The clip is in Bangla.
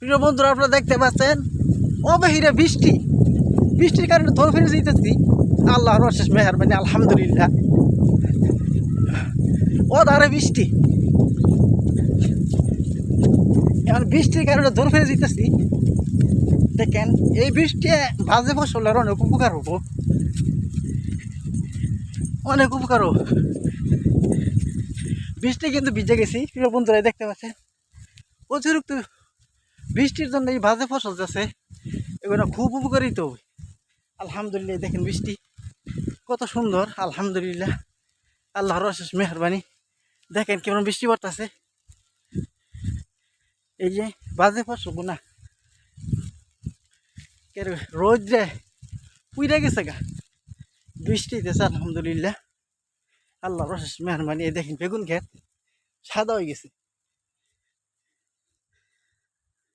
প্রিয় বন্ধুরা, আপনারা দেখতে পাচ্ছেন অবহিরে বৃষ্টি, বৃষ্টির কারণে ধরে ফেলে যেতেছি। আল্লাহর অশেষ মেহেরবানি, আলহামদুলিল্লাহ। ধারে বৃষ্টি, এখন বৃষ্টির কারণে ধরে ফেলে যেতেছি। দেখেন, এই বৃষ্টি বাজে ফসলের অনেক উপকার হবো, অনেক উপকার হবো। বৃষ্টি কিন্তু ভিজে গেছি প্রিয় বন্ধুরা, দেখতে পাচ্ছেন অতিরিক্ত বৃষ্টির জন্য এই বাজে ফসল যাচ্ছে, এগুলো খুব উপকারিত। আলহামদুলিল্লাহ, দেখেন বৃষ্টি কত সুন্দর, আলহামদুলিল্লাহ, আল্লাহর অশেষ মেহরবানি। দেখেন কেমন বৃষ্টি পড়তেছে। এই যে বাজে ফসল গুনা রোদ্রে পুইরা গেছে গা, বৃষ্টি দিতেছে আলহামদুলিল্লাহ, আল্লাহর অশেষ মেহরবানি। এই দেখেন বেগুন ক্ষেত সাদা হয়ে গেছে।